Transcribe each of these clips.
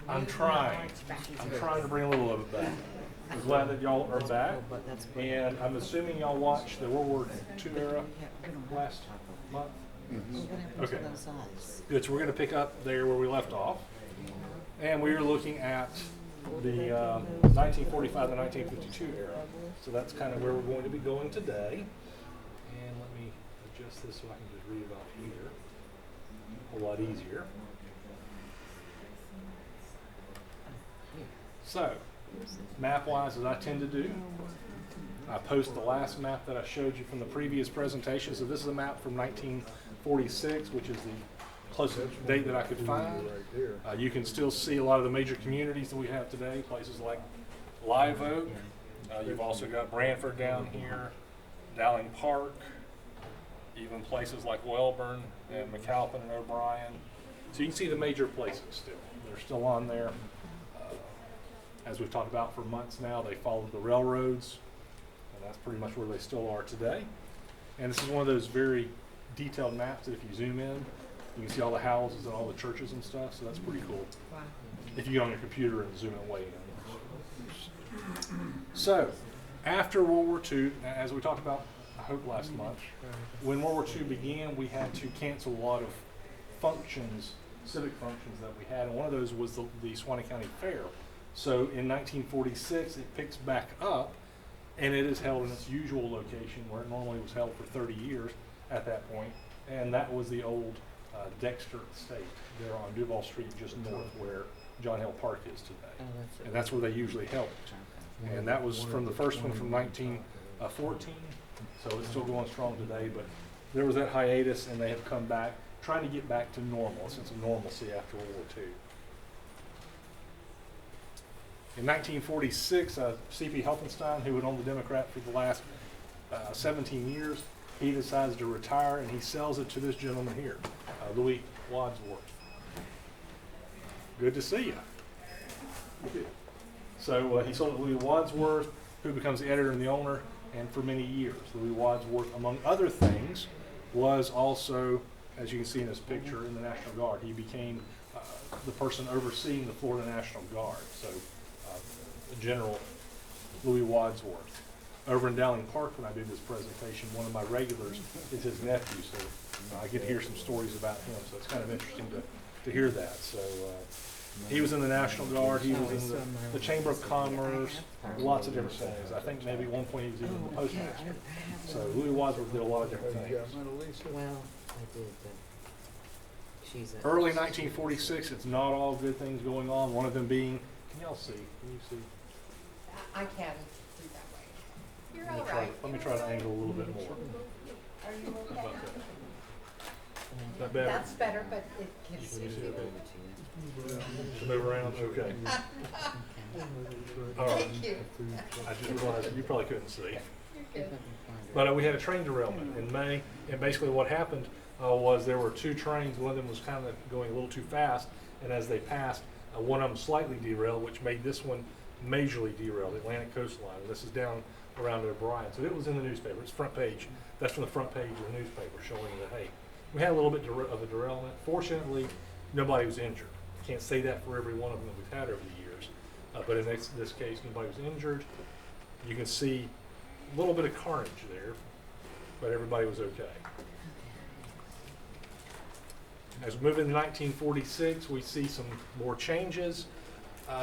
I'm trying to bring a little of it back. I'm glad that y'all are back, and I'm assuming y'all watched the World War II era last month? Okay. Good, so we're going to pick up there where we left off, and we are looking at the 1945 to 1952 era. So that's kind of where we're going to be going today. And let me adjust this so I can just read it off here. A lot easier. So, map-wise, as I tend to do, I post the last map that I showed you from the previous presentation. So this is a map from 1946, which is the closest date that I could find. You can still see a lot of the major communities that we have today, places like Live Oak. You've also got Branford down here, Dowling Park, even places like Welborn and McAlpin and O'Brien. So you can see the major places still. They're still on there. As we've talked about for months now, they followed the railroads, and that's pretty much where they still are today. And this is one of those very detailed maps that if you zoom in, you can see all the houses and all the churches and stuff, so that's pretty cool. Wow. If you get on your computer and zoom it way in. So, after World War II, as we talked about, I hope last month, when World War II began, we had to cancel a lot of functions, civic functions that we had, and one of those was the Suwannee County Fair. So in 1946, it picks back up, and it is held in its usual location where it normally was held for 30 years at that point, and that was the old Dexter Estate there on Duval Street, just north where John Hill Park is today. And that's where they usually held it. And that was from the first one from 1914, so it's still going strong today, but there was that hiatus, and they have come back, trying to get back to normal, a sense of normalcy after World War II. In 1946, C.P. Helfenstein, who had owned the Democrat for the last 17 years, he decides to retire, and he sells it to this gentleman here, Louis Wadsworth. Good to see you. So he sold it to Louis Wadsworth, who becomes the editor and the owner, and for many years. Louis Wadsworth, among other things, was also, as you can see in this picture, in the National Guard. He became the person overseeing the Florida National Guard. So General Louis Wadsworth. Over in Dowling Park, when I do this presentation, one of my regulars is his nephew, so I get to hear some stories about him, so it's kind of interesting to hear that. So he was in the National Guard, he was in the Chamber of Commerce, lots of different things. I think maybe at one point he was even the postmaster. So Louis Wadsworth did a lot of different things. Well, I did, but she's a... Early 1946, it's not all good things going on, one of them being, can y'all see? Can you see? I can do that way. You're all right. Let me try to angle a little bit more. Are you How okay? about that? Is that better? That's better, but it can You see. can see it okay. To move around? Okay. All right. Thank you. I just realized you probably couldn't see. You're good. But we had a train derailment in May, and basically what happened was there were two trains. One of them was kind of going a little too fast, and as they passed, one of them slightly derailed, which made this one majorly derailed, the Atlantic coastline. And this is down around O'Brien. So it was in the newspaper. It's front page. That's from the front page of the newspaper showing that, hey, we had a little bit of a derailment. Fortunately, nobody was injured. Can't say that for every one of them that we've had over the years. But in this case, nobody was injured. You can see a little bit of carnage there, but everybody was okay. As we move into 1946, we see some more changes,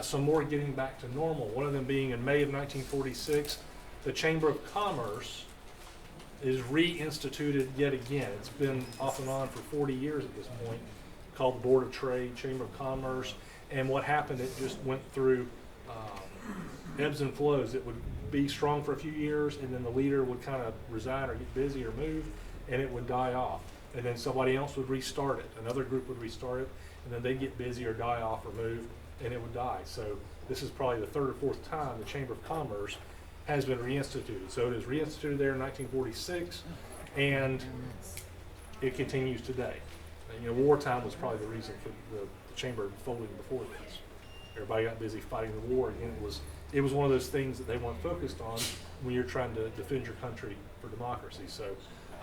some more getting back to normal. One of them being in May of 1946, the Chamber of Commerce is reinstituted yet again. It's been off and on for 40 years at this point, called the Board of Trade, Chamber of Commerce. And what happened, it just went through ebbs and flows. It would be strong for a few years, and then the leader would kind of resign or get busy or move, and it would die off. And then somebody else would restart it. Another group would restart it, and then they'd get busy or die off or move, and it would die. So this is probably the third or fourth time the Chamber of Commerce has been reinstituted. So it is reinstituted there in 1946, and it continues today. And, wartime was probably the reason for the chamber folding before this. Everybody got busy fighting the war, and it was one of those things that they weren't focused on when you're trying to defend your country for democracy. So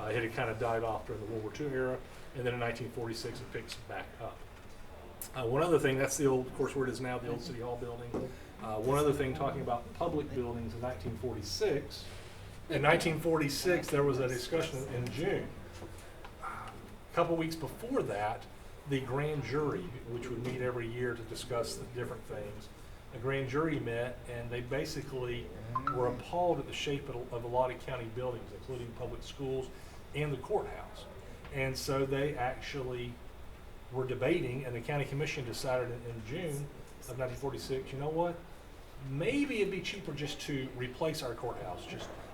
it had kind of died off during the World War II era, and then in 1946 it picks back up. One other thing, that's the old, of course, where it is now, the old City Hall building. One other thing, talking about public buildings in 1946. In 1946, there was a discussion in June. A couple weeks before that, the grand jury, which would meet every year to discuss the different things, the grand jury met and they basically were appalled at the shape of a lot of county buildings, including public schools and the courthouse. And so they actually were debating, and the county commission decided in June of 1946, you know what? Maybe it'd be cheaper just to replace our courthouse,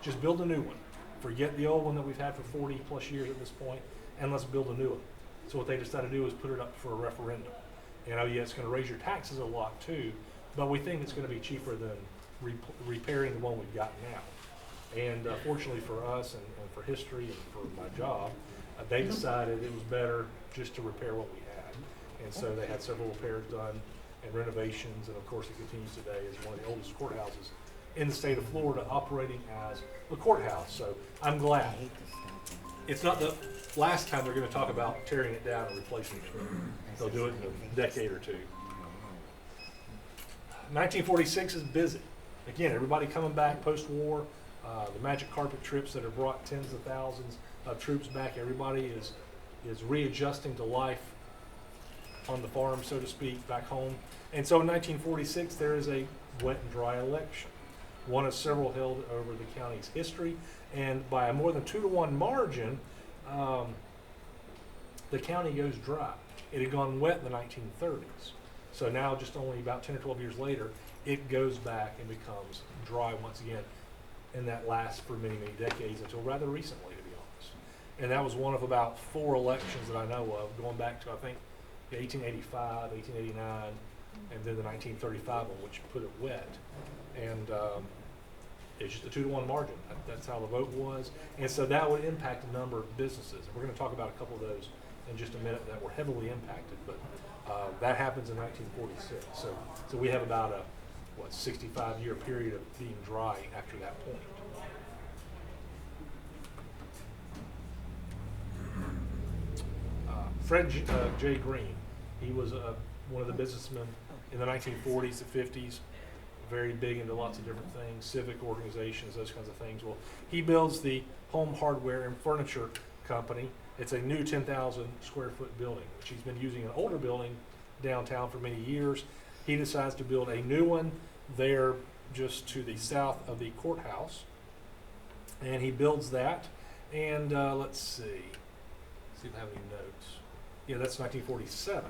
just build a new one. Forget the old one that we've had for 40 plus years at this point, and let's build a new one. So what they decided to do is put it up for a referendum. You know, yeah, it's going to raise your taxes a lot too, but we think it's going to be cheaper than repairing the one we've got now. And fortunately for us and for history and for my job, they decided it was better just to repair what we had. And so they had several repairs done and renovations, and of course it continues today as one of the oldest courthouses in the state of Florida, operating as a courthouse. So I'm glad. It's not the last time they're going to talk about tearing it down and replacing it. They'll do it in a decade or two. 1946 is busy. Again, everybody coming back post-war. The magic carpet trips that have brought tens of thousands of troops back. Everybody is readjusting to life on the farm, so to speak, back home. And so in 1946, there is a wet and dry election, one of several held over the county's history. And by a more than 2-to-1 margin, the county goes dry. It had gone wet in the 1930s. So now, just only about 10 or 12 years later, it goes back and becomes dry once again. And that lasts for many, many decades until rather recently, to be honest. And that was one of about 4 elections that I know of, going back to, I think, 1885, 1889, and then the 1935 one, which put it wet. And it's just a 2-to-1 margin. That's how the vote was. And so that would impact a number of businesses. And we're going to talk about a couple of those in just a minute that were heavily impacted. But that happens in 1946. So we have about a 65-year period of being dry after that point. Fred J. Green, he was one of the businessmen in the 1940s, the 50s, very big into lots of different things, civic organizations, those kinds of things. Well, he builds the Home Hardware and Furniture Company. It's a new 10,000 square foot building, which he's been using an older building downtown for many years. He decides to build a new one there just to the south of the courthouse. And he builds that. And let's see if I have any notes. Yeah, that's 1947.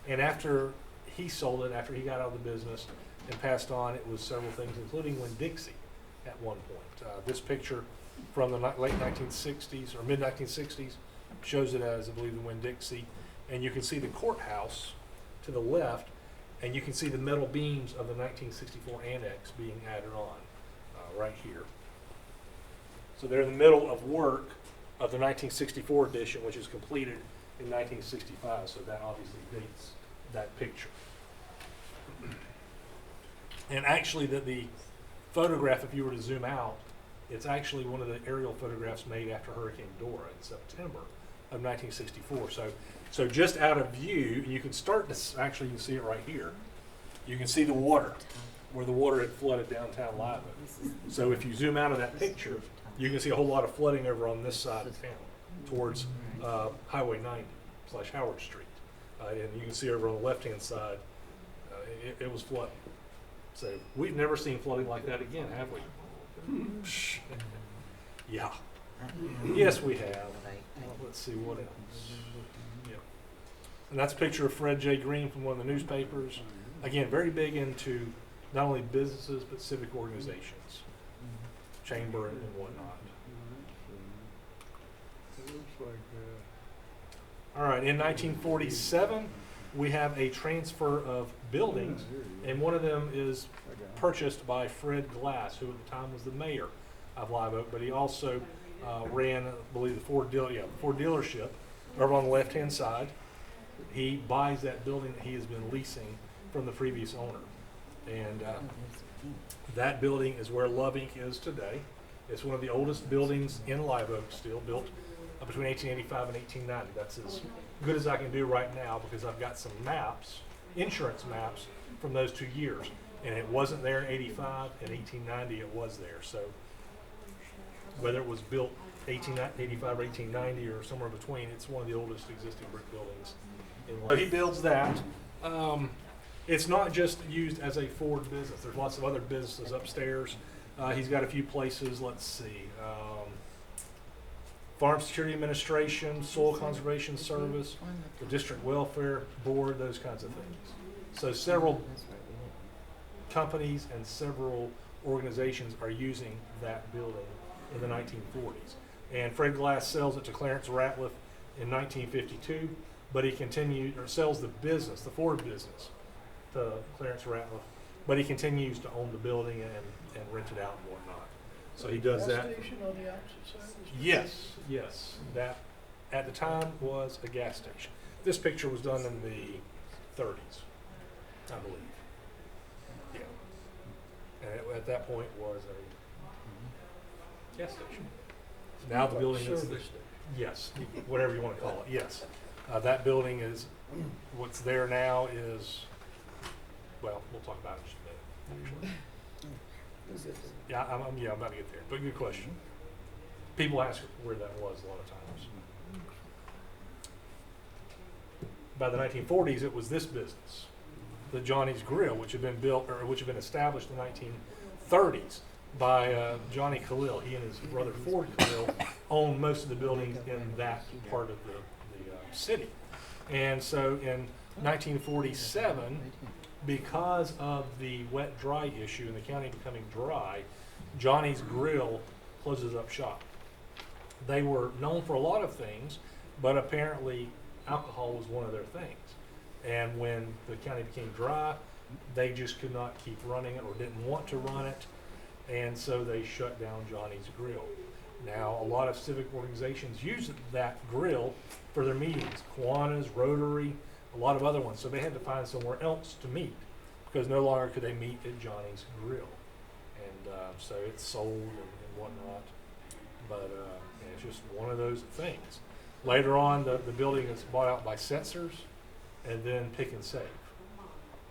And after he sold it, after he got out of the business and passed on, it was several things, including Winn-Dixie at one point. This picture from the late 1960s or mid-1960s shows it as, I believe, the Winn-Dixie. And you can see the courthouse to the left, and you can see the metal beams of the 1964 annex being added on right here. So they're in the middle of work of the 1964 edition, which is completed in 1965, so that obviously dates that picture. And actually, the photograph, if you were to zoom out, it's actually one of the aerial photographs made after Hurricane Dora in September of 1964. So just out of view, you can start to, actually you can see it right here. You can see the water, where the water had flooded downtown Live Oak. So if you zoom out of that picture, you can see a whole lot of flooding over on this side of town, towards Highway 90/Howard Street. And you can see over on the left-hand side, it was flooding. So we've never seen flooding like that again, have we? Yeah. Yes, we have. Let's see what else. Yeah. And that's a picture of Fred J. Green from one of the newspapers. Again, very big into not only businesses, but civic organizations, chamber and whatnot. All right, in 1947, we have a transfer of buildings, and one of them is purchased by Fred Glass, who at the time was the mayor of Live Oak, but he also ran, I believe, the Ford dealership over on the left-hand side. He buys that building that he has been leasing from the previous owner, and that building is where Love Inc. is today. It's one of the oldest buildings in Live Oak, still built between 1885 and 1890. That's good as I can do right now because I've got some maps, insurance maps from those 2 years. And it wasn't there in 85, in 1890 it was there. So whether it was built 1885 or 1890 or somewhere between, it's one of the oldest existing brick buildings. So he builds that. It's not just used as a forward business. There's lots of other businesses upstairs. He's got a few places, let's see, Farm Security Administration, Soil Conservation Service, the District Welfare Board, those kinds of things. So several companies and several organizations are using that building in the 1940s. And Fred Glass sells it to Clarence Ratliff in 1952, but he continued, or sells the business, the Ford business, to Clarence Ratliff, but he continues to own the building and rent it out and whatnot. So he does that. Gas station on the opposite side? Yes, yes. That at the time was a gas station. This picture was done in the 30s, I believe. Yeah. And at that point was a gas station. Now the building is, Service station. yes, whatever you want to call it, yes. That building is, what's there now is, well, we'll talk about it in just a minute, actually. Yeah, I'm about to get there, but good question. People ask where that was a lot of times. By the 1940s, it was this business, the Johnny's Grill, which had been built, or which had been established in the 1930s by Johnny Khalil. He and his brother Ford Khalil owned most of the buildings in that part of the city. And so in 1947, because of the wet-dry issue and the county becoming dry, Johnny's Grill closes up shop. They were known for a lot of things, but apparently alcohol was one of their things. And when the county became dry, they just could not keep running it or didn't want to run it, and so they shut down Johnny's Grill. Now, a lot of civic organizations use that grill for their meetings, Kiwanis, Rotary, a lot of other ones. So they had to find somewhere else to meet because no longer could they meet at Johnny's Grill. And so it's sold and whatnot. But it's just one of those things. Later on, the building is bought out by Setzers and then Pick and Save.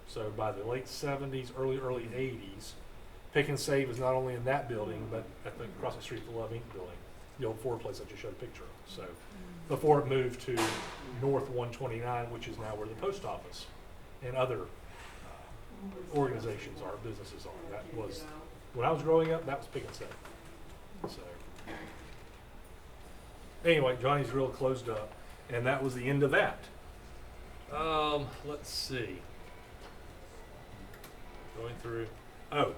So by the late 70s, early 80s, Pick and Save is not only in that building, but across the street from the Love Inc. building, the old Ford place I just showed a picture of. So before it moved to North 129, which is now where the post office and other organizations are, businesses are. That was, when I was growing up, that was Pick and Save. So anyway, Johnny's Grill closed up, and that was the end of that. Let's see. Going through. Oh,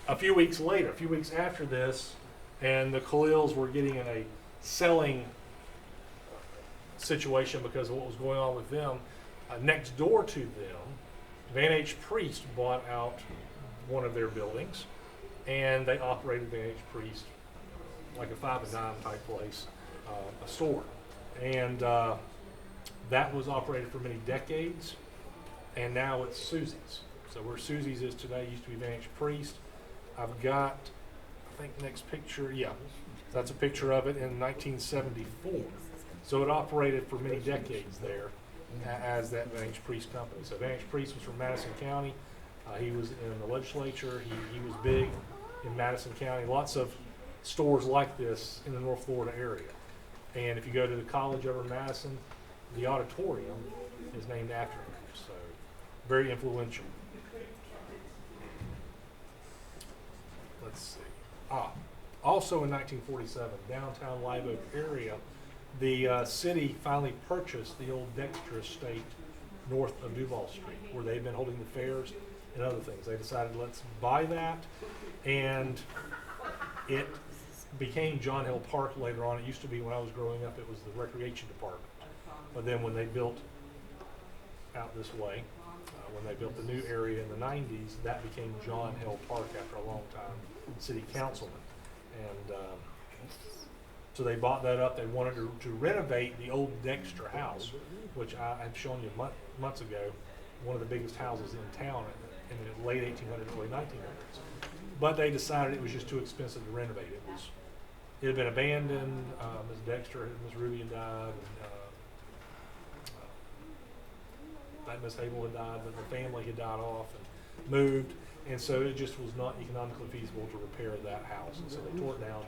a few weeks later, a few weeks after this, and the Khalils were getting in a selling situation because of what was going on with them. Next door to them, Van H. Priest bought out one of their buildings, and they operated Van H. Priest like a 5 and dime type place, a store. And that was operated for many decades, and now it's Susie's. So where Susie's is today used to be Van H. Priest. I've got, I think next picture, yeah, that's a picture of it in 1974. So it operated for many decades there as that Van H. Priest company. So Van H. Priest was from Madison County. He was in the legislature. He was big in Madison County. Lots of stores like this in the North Florida area. And if you go to the college over in Madison, the auditorium is named after him. So very influential. Let's see. Also in 1947, downtown Live Oak area, the city finally purchased the old Dexter estate north of Duval Street, where they've been holding the fairs and other things. They decided, let's buy that, and it became John Hill Park later on. It used to be, when I was growing up, it was the recreation department. But then when they built out this way, when they built the new area in the 90s, that became John Hill Park after a long time city councilman. And so they bought that up. They wanted to renovate the old Dexter house, which I had shown you months ago, one of the biggest houses in town in the late 1800s, early 1900s. But they decided it was just too expensive to renovate. It had been abandoned. Ms. Dexter, Ms. Ruby had died. And, Miss Hable had died, but her family had died off and moved, and so it just was not economically feasible to repair that house. And so they tore it down,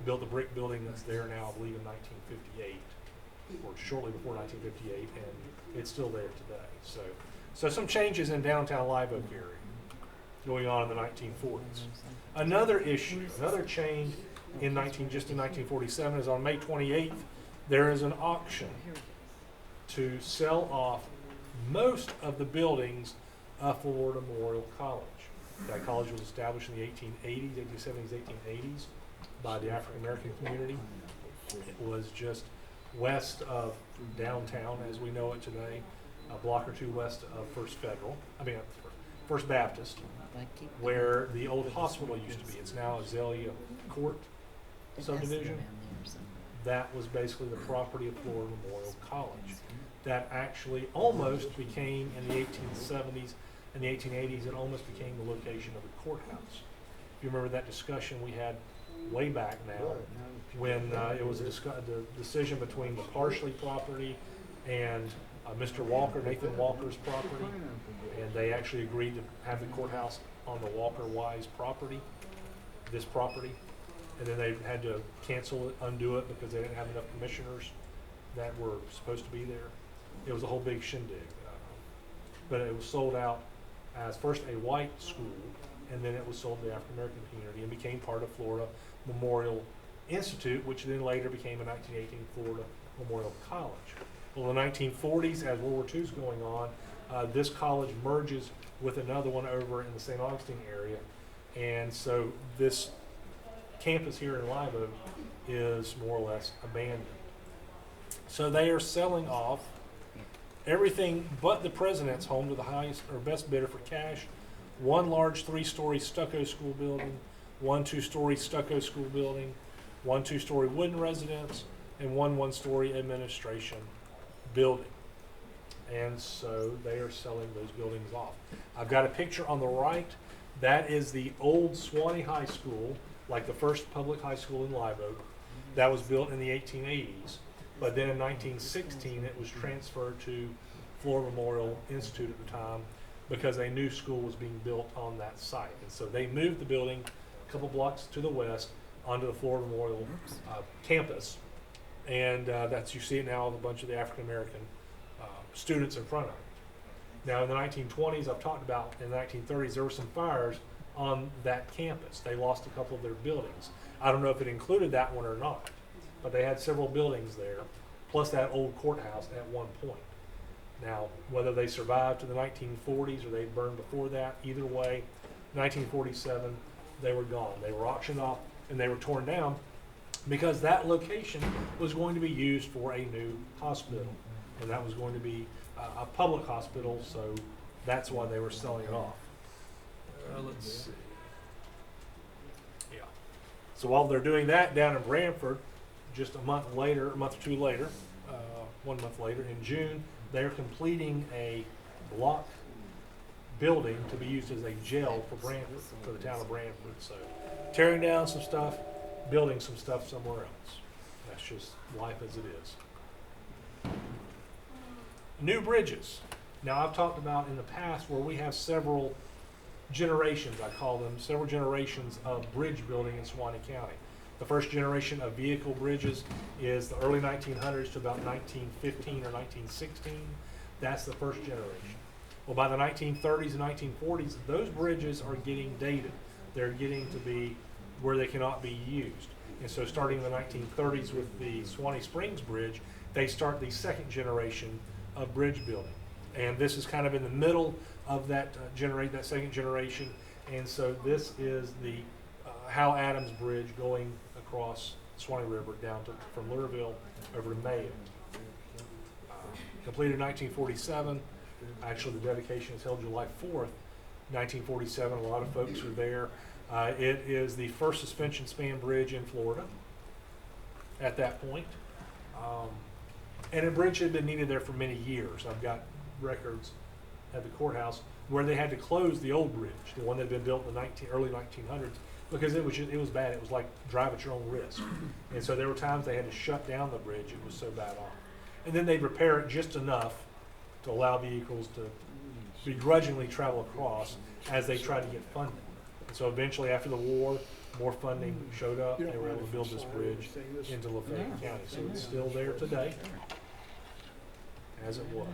built the brick building that's there now, I believe in 1958, or shortly before 1958, and it's still there today. So some changes in downtown Live Oak area going on in the 1940s. Another issue, another change in 1947 is on May 28th, there is an auction to sell off most of the buildings of Florida Memorial College. That college was established in the 1880s, 1870s, 1880s by the African American community. It was just west of downtown as we know it today, a block or two west of First Baptist, where the old hospital used to be. It's now Azalea Court subdivision. That was basically the property of Florida Memorial College. That actually almost became, in the 1870s and the 1880s, it almost became the location of the courthouse. If you remember that discussion we had way back now, when it was the decision between the Parsley property and Mr. Walker, Nathan Walker's property, and they actually agreed to have the courthouse on the Walker Wise property, this property, and then they had to cancel it, undo it, because they didn't have enough commissioners that were supposed to be there. It was a whole big shindig, but it was sold out as first a white school, and then it was sold to the African American community and became part of Florida Memorial Institute, which then later became in 1918 Florida Memorial College. Well, in the 1940s, as World War II is going on, this college merges with another one over in the St. Augustine area, and so this campus here in Live Oak is more or less abandoned. So they are selling off everything but the president's home to the highest or best bidder for cash. One large 3-story stucco school building, one 2-story stucco school building, one 2-story wooden residence, and one 1-story administration building. And so they are selling those buildings off. I've got a picture on the right. That is the old Suwannee High School, like the first public high school in Live Oak. That was built in the 1880s. But then in 1916, it was transferred to Florida Memorial Institute at the time because a new school was being built on that site. And so they moved the building a couple blocks to the west onto the Florida Memorial campus. And you see it now with a bunch of the African American students in front of it. Now in the 1920s, I've talked about in the 1930s, there were some fires on that campus. They lost a couple of their buildings. I don't know if it included that one or not, but they had several buildings there, plus that old courthouse at one point. Now, whether they survived to the 1940s or they burned before that, either way, 1947, they were gone. They were auctioned off and they were torn down because that location was going to be used for a new hospital. And that was going to be a public hospital, so that's why they were selling it off. Let's see. Yeah. So while they're doing that down in Branford, just a month or two later, 1 month later, in June, they're completing a block building to be used as a jail for Branford, for the town of Branford. So tearing down some stuff, building some stuff somewhere else. That's just life as it is. New bridges. Now I've talked about in the past where we have several generations, I call them, several generations of bridge building in Suwannee County. The first generation of vehicle bridges is the early 1900s to about 1915 or 1916. That's the first generation. Well, by the 1930s and 1940s, those bridges are getting dated. They're getting to be where they cannot be used. And so starting in the 1930s with the Suwannee Springs Bridge, they start the second generation of bridge building. And this is kind of in the middle of that that second generation. And so this is the Hal Adams Bridge going across the Suwannee River down from Lurville over to Mayo. Completed in 1947. Actually, the dedication is held July 4th, 1947. A lot of folks were there. It is the first suspension span bridge in Florida at that point. And a bridge had been needed there for many years. I've got records at the courthouse where they had to close the old bridge, the one that had been built in the early 1900s, because it was bad. It was like drive at your own risk. And so there were times they had to shut down the bridge. It was so bad off. And then they'd repair it just enough to allow vehicles to begrudgingly travel across as they tried to get funding. And so eventually, after the war, more funding showed up. They were able to build this bridge into Lafayette County. So it's still there today, as it was.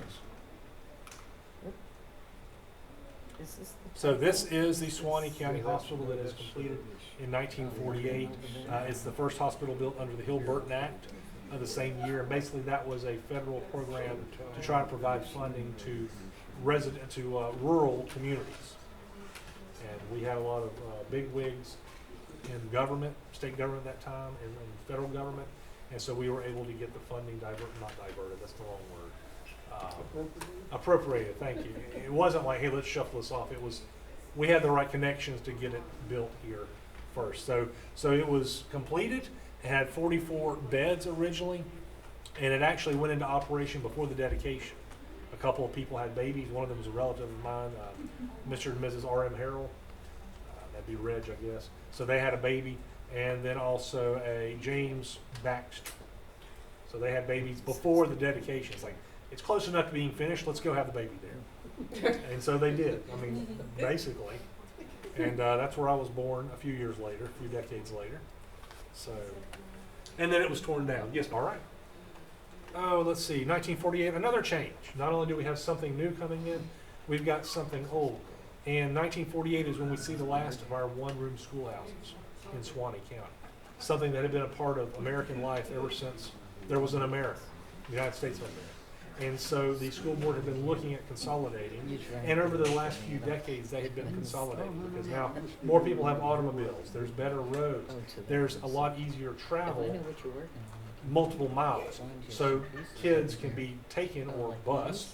So this is the Suwannee County Hospital that is completed in 1948. It's the first hospital built under the Hill-Burton Act of the same year. And basically, that was a federal program to try to provide funding to rural communities. And we had a lot of big wigs in government, state government at that time, and federal government. And so we were able to get the funding not diverted, that's the wrong word. Appropriated, thank you. It wasn't like, hey, let's shuffle this off. It was, we had the right connections to get it built here first. So it was completed. It had 44 beds originally, and it actually went into operation before the dedication. A couple of people had babies. One of them was a relative of mine, Mr. and Mrs. R.M. Harrell. That'd be Reg, I guess. So they had a baby, and then also a James Baxter. So they had babies before the dedication. It's like, it's close enough to being finished, let's go have the baby there. And so they did, I mean, basically. And that's where I was born a few years later, a few decades later. So, and then it was torn down. Yes, all right. Oh, let's see, 1948, another change. Not only do we have something new coming in, we've got something old. And 1948 is when we see the last of our one-room schoolhouses in Suwannee County. Something that had been a part of American life ever since there was an America, the United States of America. And so the school board had been looking at consolidating, and over the last few decades they had been consolidating because now more people have automobiles, there's better roads, there's a lot easier travel, multiple miles. So kids can be taken or bused,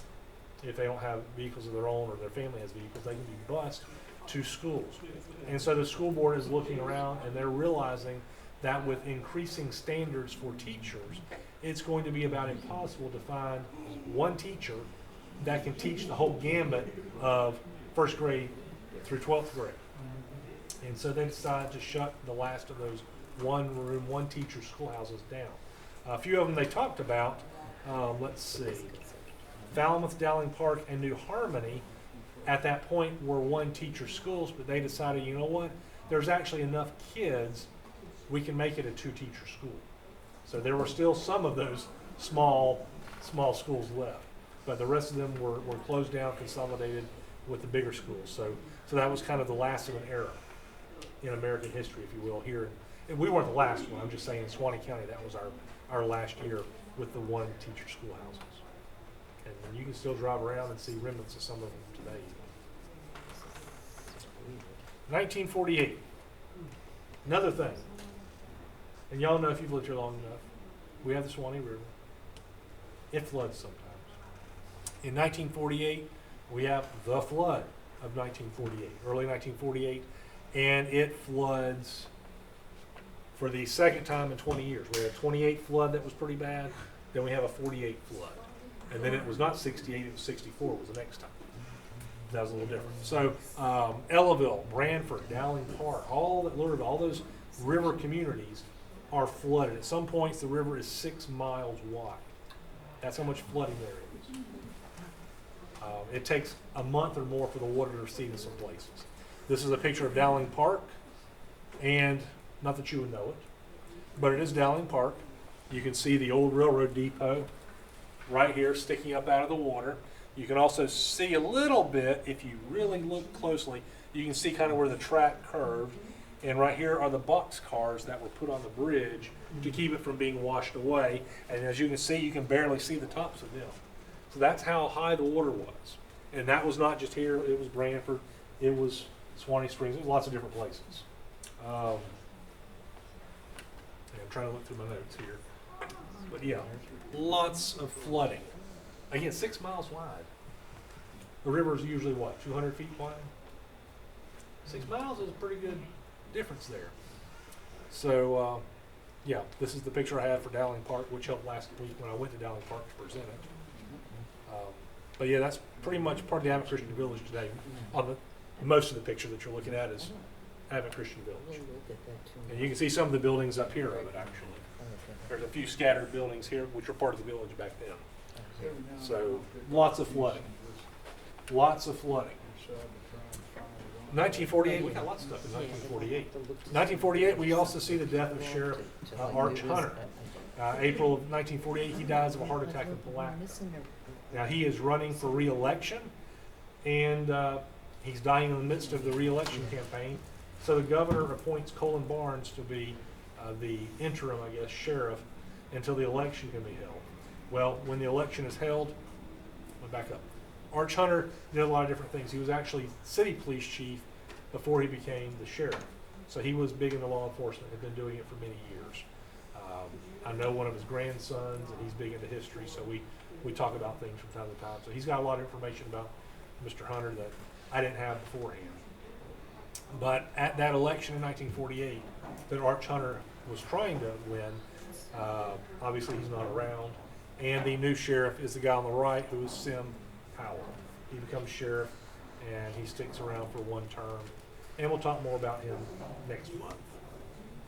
if they don't have vehicles of their own or their family has vehicles, they can be bused to schools. And so the school board is looking around and they're realizing that with increasing standards for teachers, it's going to be about impossible to find one teacher that can teach the whole gambit of first grade through 12th grade. And so they decided to shut the last of those one-room, one-teacher schoolhouses down. A few of them they talked about, let's see, Falmouth, Dowling Park, and New Harmony at that point were one-teacher schools, but they decided, you know what, there's actually enough kids, we can make it a two-teacher school. So there were still some of those small schools left, but the rest of them were closed down, consolidated with the bigger schools. So that was kind of the last of an era in American history, if you will, here. And we weren't the last one. I'm just saying in Suwannee County, that was our last year with the one-teacher schoolhouses. And you can still drive around and see remnants of some of them today. 1948. Another thing. And y'all know if you've lived here long enough, we have the Suwannee River. It floods sometimes. In 1948, we have the flood of 1948, early 1948, and it floods for the second time in 20 years. We had a 28 flood that was pretty bad, then we have a 48 flood. And then it was not 68, it was 64 was the next time. That was a little different. So Ellaville, Branford, Dowling Park, all those river communities are flooded. At some points, the river is 6 miles wide. That's how much flooding there is. It takes a month or more for the water to recede in some places. This is a picture of Dowling Park, and not that you would know it, but it is Dowling Park. You can see the old railroad depot right here sticking up out of the water. You can also see a little bit, if you really look closely, you can see kind of where the track curved. And right here are the box cars that were put on the bridge to keep it from being washed away. And as you can see, you can barely see the tops of them. So that's how high the water was. And that was not just here, it was Branford, it was Suwannee Springs, it was lots of different places. I'm trying to look through my notes here. But yeah, lots of flooding. Again, 6 miles wide. The river is usually what, 200 feet wide? 6 miles is a pretty good difference there. So, yeah, this is the picture I have for Dowling Park, which helped last week when I went to Dowling Park to present it. But yeah, that's pretty much part of the Advent Christian Village today. On most of the picture that you're looking at is Advent Christian Village. And you can see some of the buildings up here of it, actually. There's a few scattered buildings here, which were part of the village back then. So lots of flooding. Lots of flooding. 1948, we got lots of stuff in 1948. 1948, we also see the death of Sheriff Arch Hunter. April of 1948, he dies of a heart attack in Palatka. Now, he is running for re-election, and he's dying in the midst of the re-election campaign. So the governor appoints Colin Barnes to be the interim, I guess, sheriff until the election can be held. Well, when the election is held, I'll back up. Arch Hunter did a lot of different things. He was actually city police chief before he became the sheriff. So he was big into law enforcement, had been doing it for many years. I know one of his grandsons, and he's big into history, so we talk about things from time to time. So he's got a lot of information about Mr. Hunter that I didn't have beforehand. But at that election in 1948 that Arch Hunter was trying to win, obviously he's not around, and the new sheriff is the guy on the right, who is Sim Powell. He becomes sheriff, and he sticks around for one term, and we'll talk more about him next month.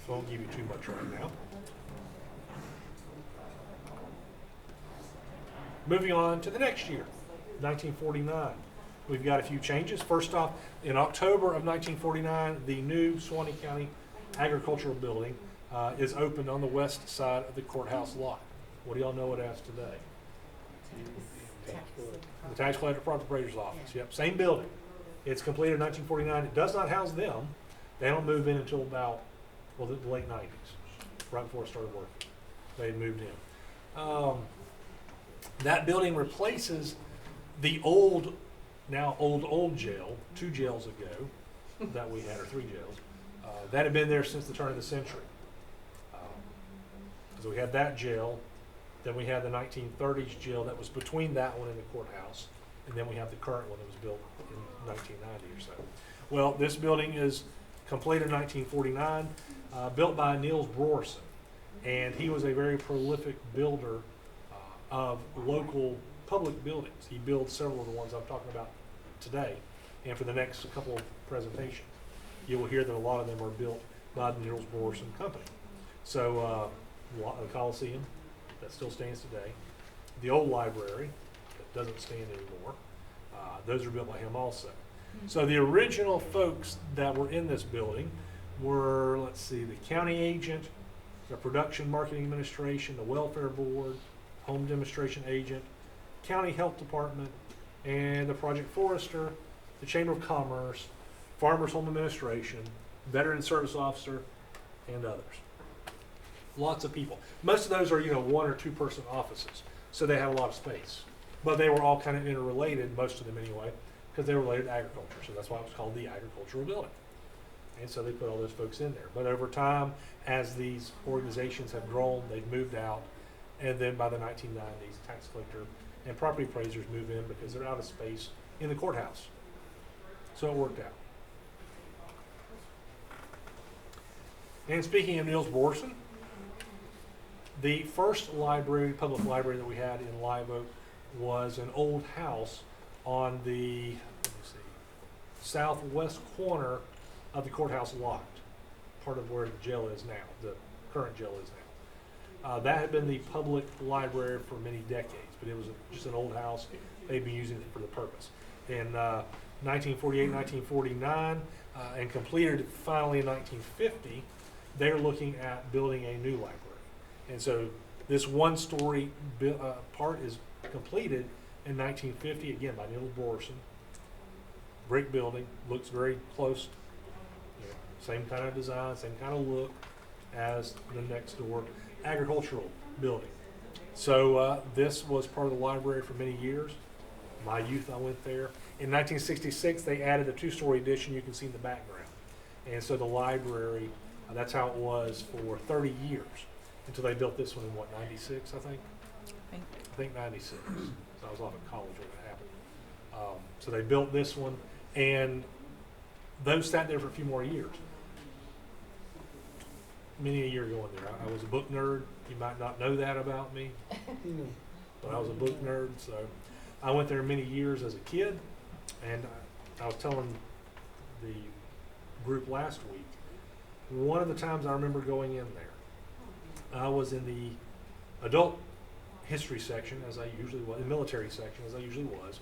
So I won't give you too much right now. Moving on to the next year, 1949. We've got a few changes. First off, in October of 1949, the new Suwannee County Agricultural Building is opened on the west side of the courthouse lot. What do y'all know it as today? The Tax Collector Appraiser's Office. Yep, same building. It's completed in 1949. It does not house them. They don't move in until about, well, the late 90s, right before I started working. They had moved in. That building replaces the old, now old jail, 2 jails ago that we had, or 3 jails. That had been there since the turn of the century. So we had that jail, then we had the 1930s jail that was between that one and the courthouse, and then we have the current one that was built in 1990 or so. Well, this building is completed in 1949, built by Niels Brorson, and he was a very prolific builder of local public buildings. He built several of the ones I'm talking about today, and for the next couple of presentations, you will hear that a lot of them are built by the Niels Brorson Company. So the Coliseum, that still stands today, the old library, that doesn't stand anymore, those are built by him also. So the original folks that were in this building were, let's see, the county agent, the production marketing administration, the welfare board, home demonstration agent, county health department, and the project forester, the chamber of commerce, farmers home administration, veteran service officer, and others. Lots of people. Most of those are, 1 or 2 person offices, so they had a lot of space. But they were all kind of interrelated, most of them anyway, because they were related to agriculture, so that's why it was called the agricultural building. And so they put all those folks in there. But over time, as these organizations have grown, they've moved out. And then by the 1990s, tax collector and property appraisers move in because they're out of space in the courthouse. So it worked out. And speaking of Niels Brorson, the first library, public library that we had in Live Oak was an old house on the southwest corner of the courthouse lot, part of where the jail is now, the current jail is now. That had been the public library for many decades, but it was just an old house. They'd been using it for the purpose. In 1948, 1949, and completed finally in 1950, they're looking at building a new library. And so this one-story part is completed in 1950, again by Niels Brorson. Brick building, looks very close, same kind of design, same kind of look as the next door agricultural building. So this was part of the library for many years. My youth, I went there. In 1966, they added a 2-story addition you can see in the background. And so the library, that's how it was for 30 years until they built this one in, 96, I think? I think 96. So I was off at college when it happened. So they built this one, and those sat there for a few more years. Many a year going there. I was a book nerd. You might not know that about me, but I was a book nerd. So I went there many years as a kid, and I was telling the group last week, one of the times I remember going in there, I was in the adult history section, as I usually was, the military section, as I usually was.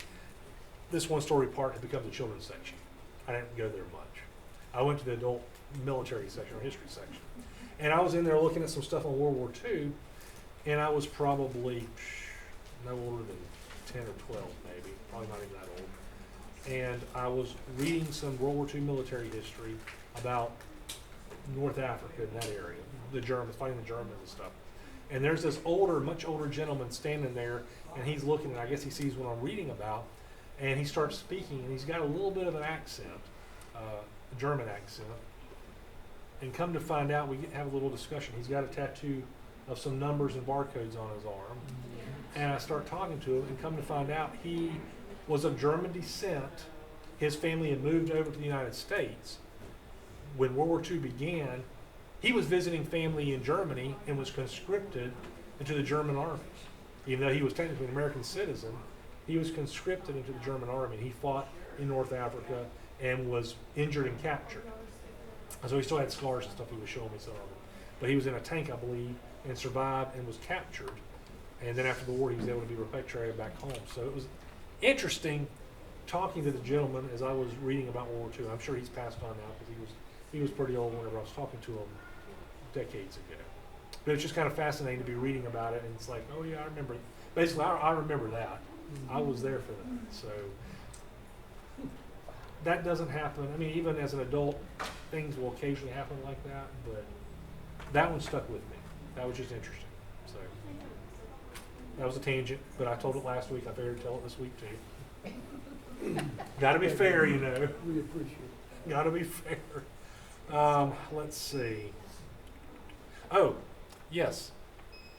This one-story part had become the children's section. I didn't go there much. I went to the adult military section or history section. And I was in there looking at some stuff on World War II, and I was probably no older than 10 or 12 maybe, probably not even that old. And I was reading some World War II military history about North Africa in that area, the Germans, fighting the Germans and stuff. And there's this older, much older gentleman standing there, and he's looking, and I guess he sees what I'm reading about, and he starts speaking, and he's got a little bit of an accent, a German accent. And come to find out, we have a little discussion. He's got a tattoo of some numbers and barcodes on his arm. And I start talking to him, and come to find out he was of German descent. His family had moved over to the United States. When World War II began, he was visiting family in Germany and was conscripted into the German army. Even though he was technically an American citizen, he was conscripted into the German army. He fought in North Africa and was injured and captured. And so he still had scars and stuff. He was showing me some of them. But he was in a tank, I believe, and survived and was captured. And then after the war, he was able to be repatriated back home. So it was interesting talking to the gentleman as I was reading about World War II. I'm sure he's passed on now because he was pretty old whenever I was talking to him decades ago. But it's just kind of fascinating to be reading about it, and it's like, oh yeah, I remember. Basically, I remember that. I was there for that. So that doesn't happen. I mean, even as an adult, things will occasionally happen like that, but that one stuck with me. That was just interesting. So that was a tangent, but I told it last week. I figured to tell it this week too. Got to be fair, you know. We appreciate it. Got to be fair. Let's see. Oh, yes.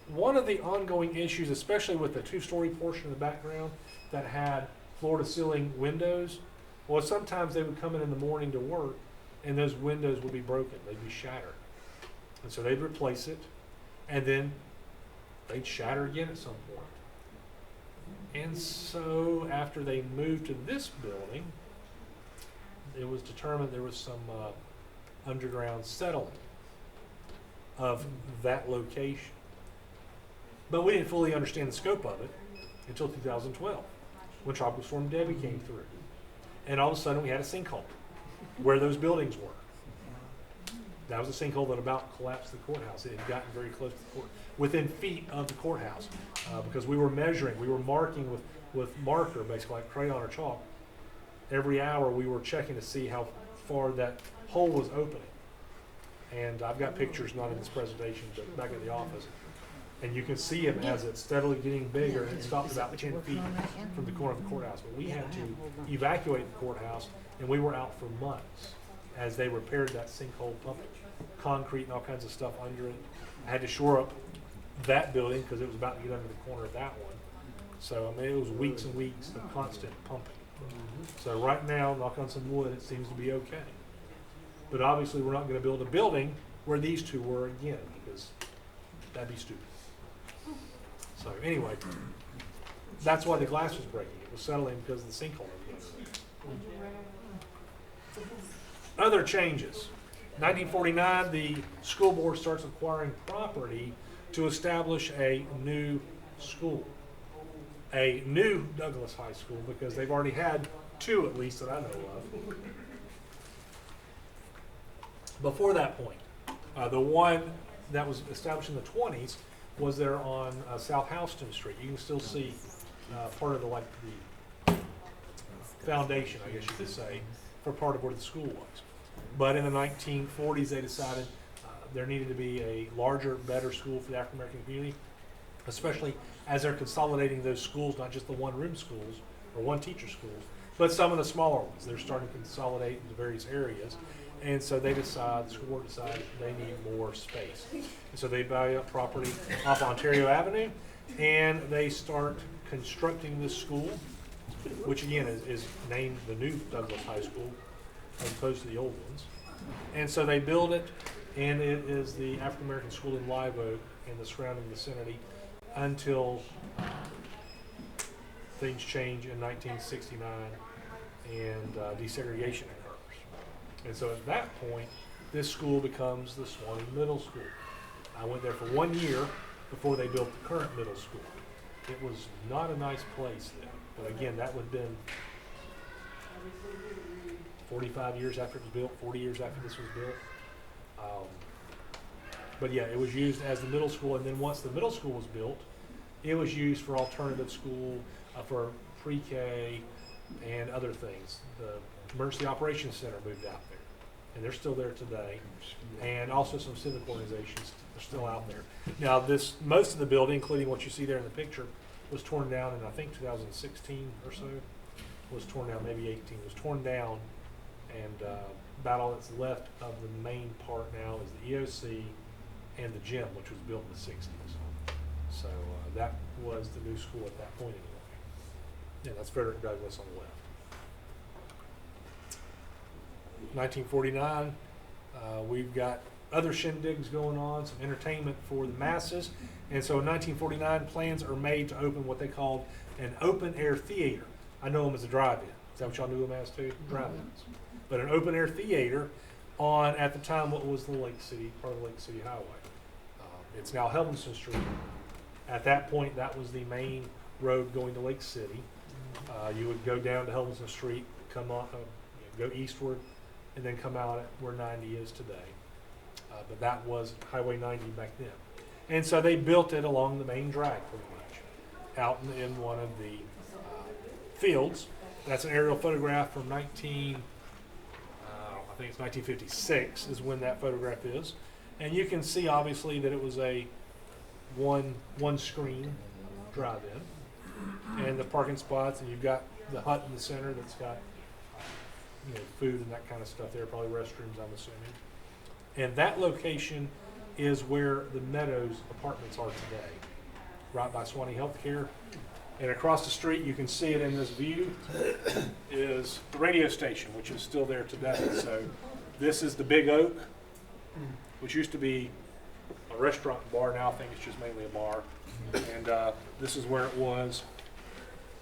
One of the ongoing issues, especially with the two-story portion of the background that had floor-to-ceiling windows, was sometimes they would come in the morning to work, and those windows would be broken. They'd be shattered. And so they'd replace it, and then they'd shatter again at some point. And so after they moved to this building, it was determined there was some underground settling of that location. But we didn't fully understand the scope of it until 2012, when Tropical Storm Debbie came through. And all of a sudden we had a sinkhole where those buildings were. That was a sinkhole that about collapsed the courthouse. It had gotten very close to the court, within feet of the courthouse, because we were measuring, we were marking with marker, basically like crayon or chalk. Every hour we were checking to see how far that hole was opening. And I've got pictures, not in this presentation, but back at the office. And you can see them as it's steadily getting bigger, and it stopped about 10 feet from the corner of the courthouse. But we had to evacuate the courthouse, and we were out for months as they repaired that sinkhole, pumped concrete and all kinds of stuff under it. I had to shore up that building because it was about to get under the corner of that one. So, I mean, it was weeks and weeks of constant pumping. So right now, knock on some wood, it seems to be okay. But obviously, we're not going to build a building where these two were again, because that'd be stupid. So anyway, that's why the glass was breaking. It was settling because of the sinkhole. Other changes. 1949, the school board starts acquiring property to establish a new school. A new Douglas High School, because they've already had two at least that I know of. Before that point, the one that was established in the 20s was there on South Houston Street. You can still see part of the foundation, I guess you could say, for part of where the school was. But in the 1940s, they decided there needed to be a larger, better school for the African American community, especially as they're consolidating those schools, not just the one-room schools or one-teacher schools, but some of the smaller ones. They're starting to consolidate into various areas. And so they decide, the school board decided they need more space. And so they buy up property off Ontario Avenue, and they start constructing this school, which again is named the new Douglas High School, as opposed to the old ones. And so they build it, and it is the African American school in Live Oak and the surrounding vicinity until things change in 1969 and desegregation occurs. And so at that point, this school becomes the Suwannee Middle School. I went there for 1 year before they built the current middle school. It was not a nice place then, but again, that would have been 45 years after it was built, 40 years after this was built. But yeah, it was used as the middle school, and then once the middle school was built, it was used for alternative school, for pre-K and other things. The Emergency Operations Center moved out there, and they're still there today. And also some civic organizations are still out there. Now most of the building, including what you see there in the picture, was torn down in I think 2016 or so. Was torn down, maybe 18, was torn down, and about all that's left of the main part now is the EOC and the gym, which was built in the 60s. So that was the new school at that point anyway. Yeah, that's Frederick Douglass on the left. 1949, we've got other shindigs going on, some entertainment for the masses. And so in 1949, plans are made to open what they called an open-air theater. I know them as a drive-in. Is that what y'all knew them as too? Drive-ins. But an open-air theater on, at the time, what was the Lake City, part of the Lake City Highway. It's now Helmston Street. At that point, that was the main road going to Lake City. You would go down to Helmston Street, come on, go eastward, and then come out at where 90 is today. But that was Highway 90 back then. And so they built it along the main drag pretty much, out in one of the fields. That's an aerial photograph from I think it's 1956 is when that photograph is. And you can see obviously that it was a one screen drive-in, and the parking spots, and you've got the hut in the center that's got food and that kind of stuff there, probably restrooms, I'm assuming. And that location is where the Meadows apartments are today, right by Suwannee Healthcare. And across the street, you can see it in this view, is the radio station, which is still there today. So this is the Big Oak, which used to be a restaurant and bar. Now I think it's just mainly a bar. And this is where it was.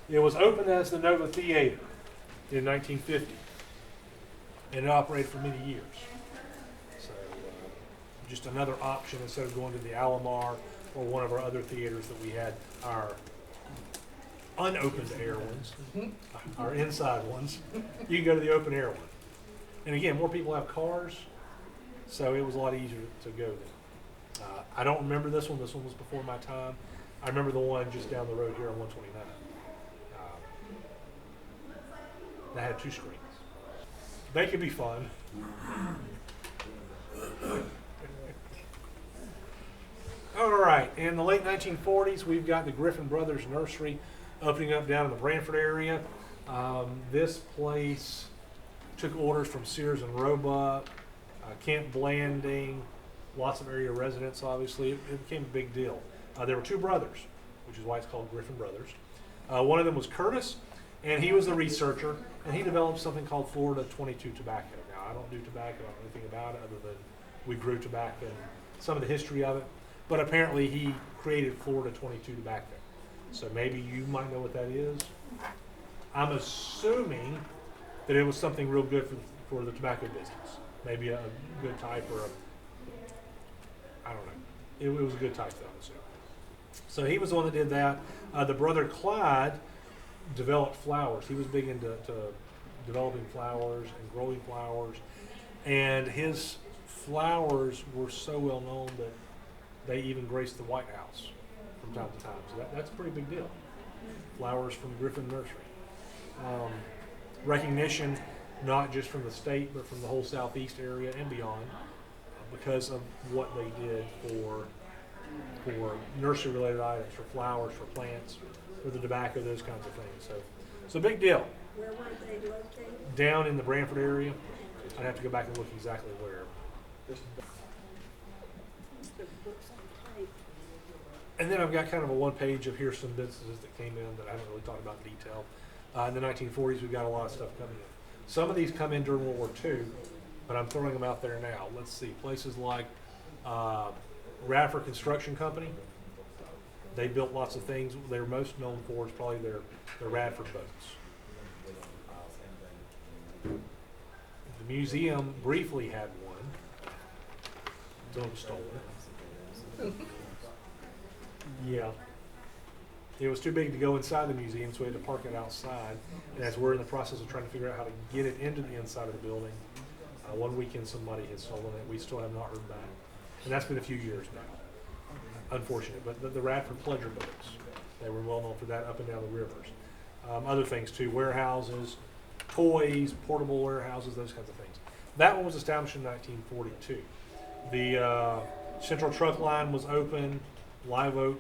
It was opened as the Nova Theater in 1950, and it operated for many years. So just another option instead of going to the Alomar or one of our other theaters that we had, our unopened air ones, our inside ones. You can go to the open air one. And again, more people have cars, so it was a lot easier to go there. I don't remember this one. This one was before my time. I remember the one just down the road here on 129. That had 2 screens. They could be fun. All right, in the late 1940s, we've got the Griffin Brothers Nursery opening up down in the Branford area. This place took orders from Sears and Roebuck, Camp Blanding, lots of area residents, obviously. It became a big deal. There were 2 brothers, which is why it's called Griffin Brothers. One of them was Curtis, and he was the researcher, and he developed something called Florida 22 tobacco. Now, I don't do tobacco, I don't know anything about it other than we grew tobacco and some of the history of it, but apparently he created Florida 22 tobacco. So maybe you might know what that is. I'm assuming that it was something real good for the tobacco business. Maybe a good type or I don't know. It was a good type though, I'm assuming. So he was the one that did that. The brother Clyde developed flowers. He was big into developing flowers and growing flowers. And his flowers were so well known that they even graced the White House from time to time. So that's a pretty big deal. Flowers from Griffin Nursery. Recognition not just from the state, but from the whole southeast area and beyond because of what they did for nursery-related items, for flowers, for plants, for the tobacco, those kinds of things. So it's a big deal. Where were they located? Down in the Branford area. I'd have to go back and look exactly where. The books on tape. And then I've got kind of a one page of here's some businesses that came in that I haven't really talked about in detail. In the 1940s, we've got a lot of stuff coming in. Some of these come in during World War II, but I'm throwing them out there now. Let's see, places like Radford Construction Company. They built lots of things. They're most known for is probably their Radford boats. The museum briefly had one. Until it was stolen. Yeah. It was too big to go inside the museum, so we had to park it outside. And as we're in the process of trying to figure out how to get it into the inside of the building, one weekend somebody had stolen it. We still have not heard back. And that's been a few years now. Unfortunate. But the Radford pleasure boats, they were well known for that up and down the rivers. Other things too, warehouses, toys, portable warehouses, those kinds of things. That one was established in 1942. The Central Truck Line was open, Live Oak,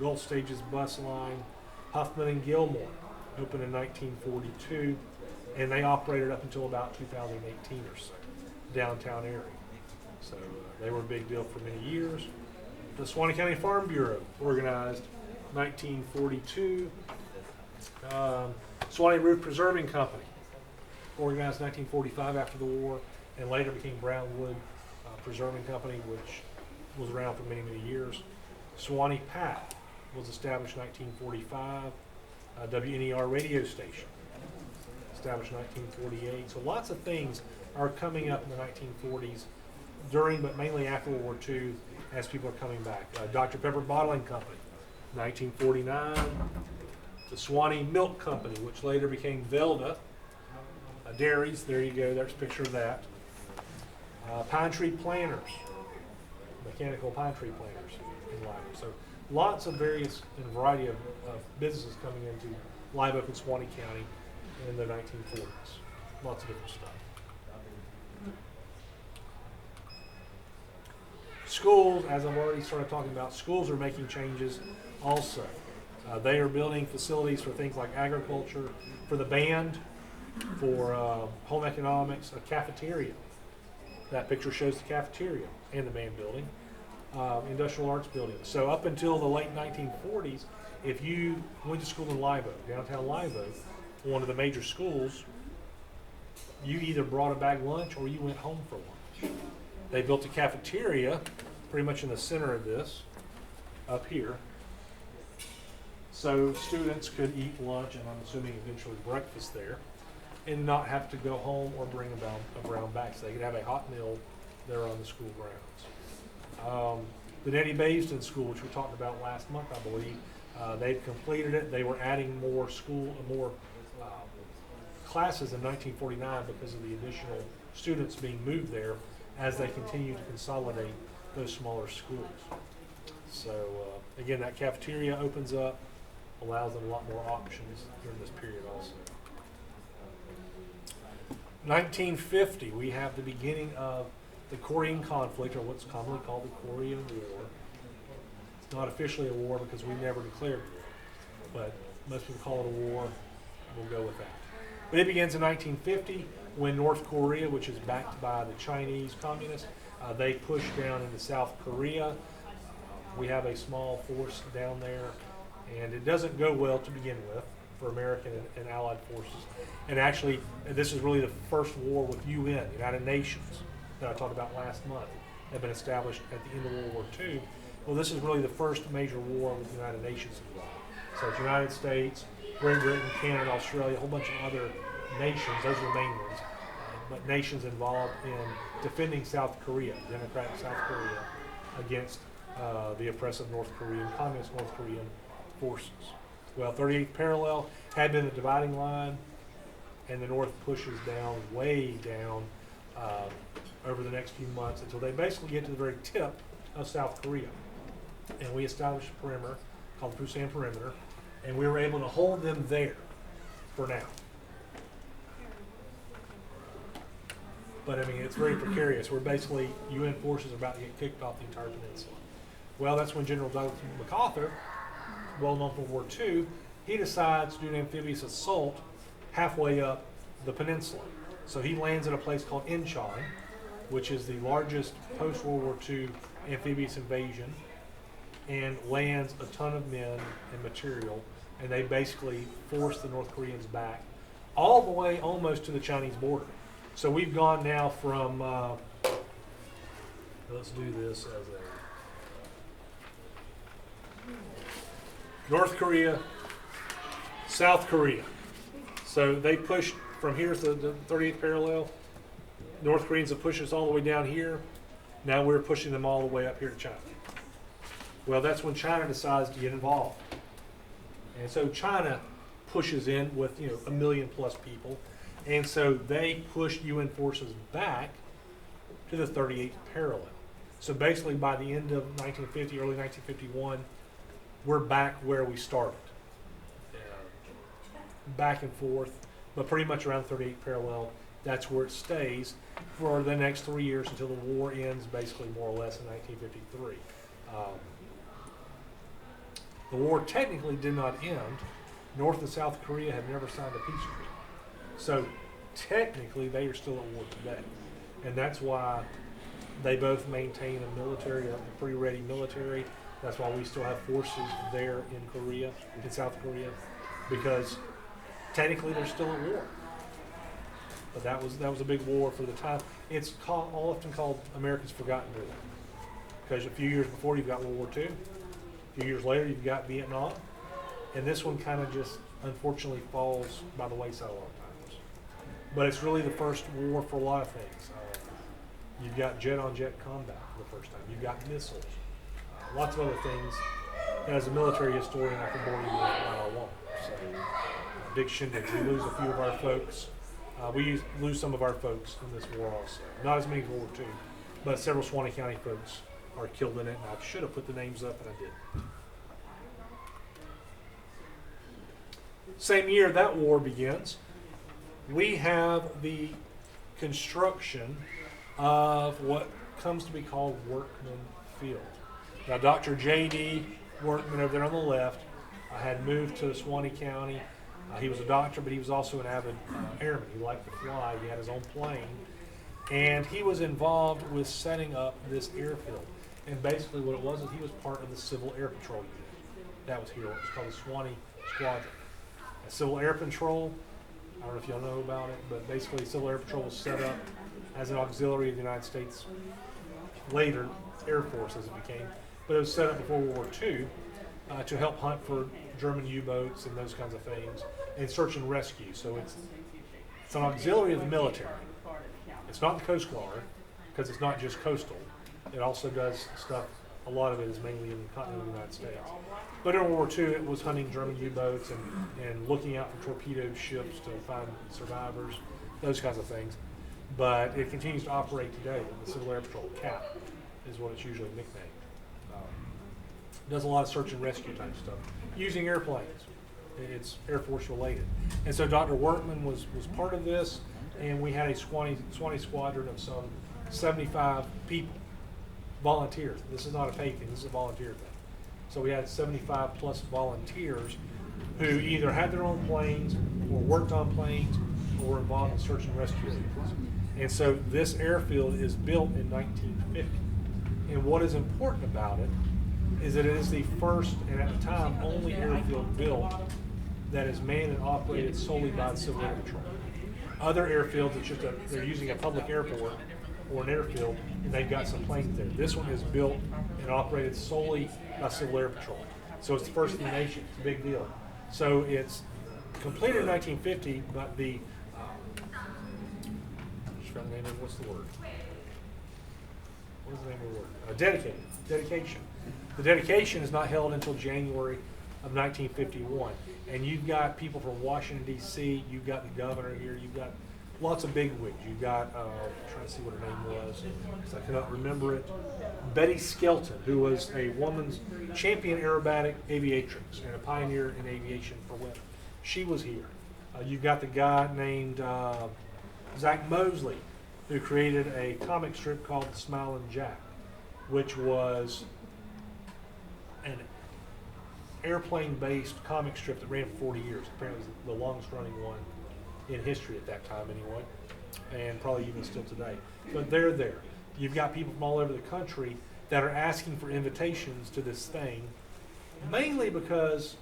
Gulf Stages bus line, Huffman and Gilmore opened in 1942, and they operated up until about 2018 or so, downtown area. So they were a big deal for many years. The Suwannee County Farm Bureau, organized 1942. Suwannee Roof Preserving Company, organized 1945 after the war, and later became Brownwood Preserving Company, which was around for many, many years. Suwannee Path was established 1945. WNER radio station, established 1948. So lots of things are coming up in the 1940s, during but mainly after World War II, as people are coming back. Dr. Pepper Bottling Company, 1949. The Suwannee Milk Company, which later became Velda Dairies. There you go. There's a picture of that. Pine Tree Planters, mechanical pine tree planters in Live Oak. So lots of various and variety of businesses coming into Live Oak and Suwannee County in the 1940s. Lots of different stuff. Schools, as I've already started talking about, schools are making changes also. They are building facilities for things like agriculture, for the band, for home economics, a cafeteria. That picture shows the cafeteria and the band building, industrial arts building. So up until the late 1940s, if you went to school in Live Oak, downtown Live Oak, one of the major schools, you either brought a bag lunch or you went home for lunch. They built a cafeteria pretty much in the center of this, up here, so students could eat lunch, and I'm assuming eventually breakfast there, and not have to go home or bring a brown bag. So they could have a hot meal there on the school grounds. The Nettie Bayston School, which we talked about last month, I believe, they've completed it. They were adding more classes in 1949 because of the additional students being moved there as they continue to consolidate those smaller schools. So again, that cafeteria opens up, allows them a lot more options during this period also. 1950, we have the beginning of the Korean conflict, or what's commonly called the Korean War. It's not officially a war because we never declared war, but most people call it a war. We'll go with that. But it begins in 1950 when North Korea, which is backed by the Chinese communists, they push down into South Korea. We have a small force down there, and it doesn't go well to begin with for American and Allied forces. And actually, this is really the first war with UN, United Nations, that I talked about last month, had been established at the end of World War II. Well, this is really the first major war with the United Nations involved. So it's United States, Great Britain, Canada, Australia, a whole bunch of other nations, those are the main ones, but nations involved in defending South Korea, democratic South Korea, against the oppressive North Korean, communist North Korean forces. Well, 38th parallel had been the dividing line, and the North pushes down, way down, over the next few months until they basically get to the very tip of South Korea. And we established a perimeter called the Busan Perimeter, and we were able to hold them there for now. But I mean, it's very precarious. We're basically, UN forces are about to get kicked off the entire peninsula. Well, that's when General Douglas MacArthur, well known for World War II, he decides to do an amphibious assault halfway up the peninsula. So he lands at a place called Incheon, which is the largest post-World War II amphibious invasion, and lands a ton of men and material, and they basically force the North Koreans back all the way almost to the Chinese border. So we've gone now from, let's do this as a North Korea, South Korea. So they pushed from here to the 38th parallel. North Koreans have pushed us all the way down here. Now we're pushing them all the way up here to China. Well, that's when China decides to get involved. And so China pushes in with, 1 million plus people. And so they push UN forces back to the 38th parallel. So basically by the end of 1950, early 1951, we're back where we started. Back and forth, but pretty much around 38th parallel, that's where it stays for the next 3 years until the war ends, basically more or less in 1953. The war technically did not end. North and South Korea had never signed a peace treaty. So technically they are still at war today. And that's why they both maintain a military, a pretty ready military. That's why we still have forces there in Korea, in South Korea, because technically they're still at war. But that was a big war for the time. It's often called America's Forgotten War. Because a few years before you've got World War II. A few years later you've got Vietnam. And this one kind of just unfortunately falls by the wayside a lot of times. But it's really the first war for a lot of things. You've got jet-on-jet combat for the first time. You've got missiles. Lots of other things. And as a military historian, I can bore you with what I want. So, big shindig. We lose a few of our folks. We lose some of our folks in this war also. Not as many as World War II, but several Suwannee County folks are killed in it, and I should have put the names up, and I didn't. Same year that war begins, we have the construction of what comes to be called Workman Field. Now, Dr. J.D. Workman over there on the left had moved to Suwannee County. He was a doctor, but he was also an avid airman. He liked to fly. He had his own plane. And he was involved with setting up this airfield. And basically what it was is he was part of the Civil Air Patrol unit. That was here. It was called the Suwannee Squadron. Civil Air Patrol, I don't know if y'all know about it, but basically Civil Air Patrol was set up as an auxiliary of the United States, later Air Force as it became, but it was set up before World War II to help hunt for German U-boats and those kinds of things, and search and rescue. So it's an auxiliary of the military. It's not the Coast Guard, because it's not just coastal. It also does stuff, a lot of it is mainly in the continental United States. But in World War II, it was hunting German U-boats and looking out for torpedoed ships to find survivors, those kinds of things. But it continues to operate today. The Civil Air Patrol, CAP, is what it's usually nicknamed. Does a lot of search and rescue type stuff using airplanes. It's Air Force related. And so Dr. Workman was part of this, and we had a Suwannee squadron of some 75 people, volunteers. This is not a paid thing, this is a volunteer thing. So we had 75 plus volunteers who either had their own planes or worked on planes or were involved in search and rescue efforts. And so this airfield is built in 1950. And what is important about it is that it is the first, and at the time, only airfield built that is manned and operated solely by the Civil Air Patrol. Other airfields, it's just they're using a public airport or an airfield, and they've got some planes there. This one is built and operated solely by Civil Air Patrol. So it's the first in the nation. It's a big deal. So it's completed in 1950, but the what's the word? What is the name of the word? Dedication. The dedication is not held until January of 1951. And you've got people from Washington, D.C., you've got the governor here, you've got lots of bigwigs. You've got, I'm trying to see what her name was, because I cannot remember it, Betty Skelton, who was a woman's champion aerobatic aviatrix and a pioneer in aviation for women. She was here. You've got the guy named Zach Mosley, who created a comic strip called The Smilin' Jack, which was an airplane-based comic strip that ran for 40 years. Apparently it was the longest-running one in history at that time anyway, and probably even still today. But they're there. You've got people from all over the country that are asking for invitations to this thing, mainly because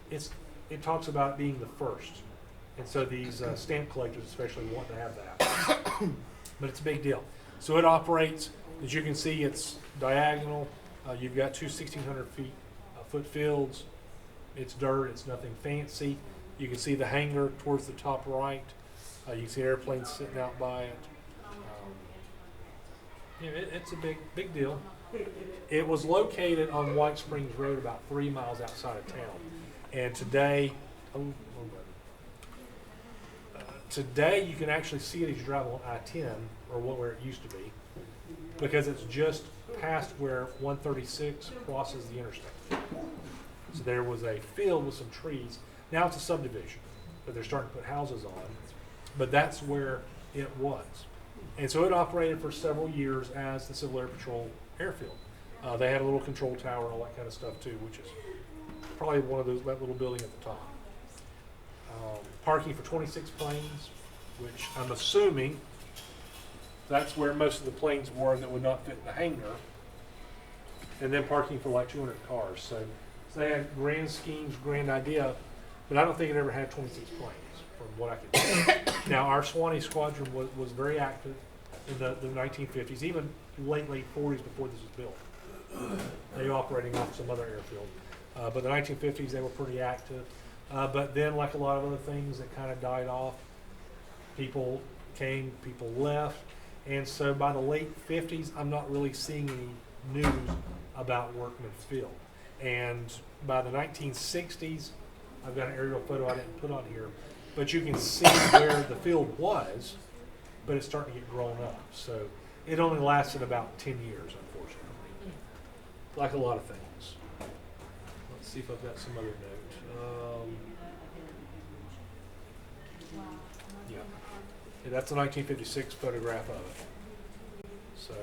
it talks about being the first. And so these stamp collectors especially want to have that. But it's a big deal. So it operates, as you can see, it's diagonal. You've got two 1,600 foot fields. It's dirt, it's nothing fancy. You can see the hangar towards the top right. You can see airplanes sitting out by it. It's a big deal. It was located on White Springs Road about 3 miles outside of town. And today, today you can actually see it as you drive on I-10, or where it used to be, because it's just past where 136 crosses the interstate. So there was a field with some trees. Now it's a subdivision, but they're starting to put houses on. But that's where it was. And so it operated for several years as the Civil Air Patrol airfield. They had a little control tower and all that kind of stuff too, which is probably one of those, that little building at the top. Parking for 26 planes, which I'm assuming that's where most of the planes were that would not fit in the hangar. And then parking for like 200 cars. So they had grand schemes, grand idea, but I don't think it ever had 26 planes, from what I can tell. Now, our Suwannee Squadron was very active in the 1950s, even late 40s before this was built. They were operating off some other airfield. But the 1950s, they were pretty active. But then, like a lot of other things, it kind of died off. People came, people left. And so by the late 50s, I'm not really seeing any news about Workman Field. And by the 1960s, I've got an aerial photo I didn't put on here, but you can see where the field was, but it's starting to get grown up. So it only lasted about 10 years, unfortunately, like a lot of things. Let's see if I've got some other note. Yeah, that's a 1956 photograph of it. So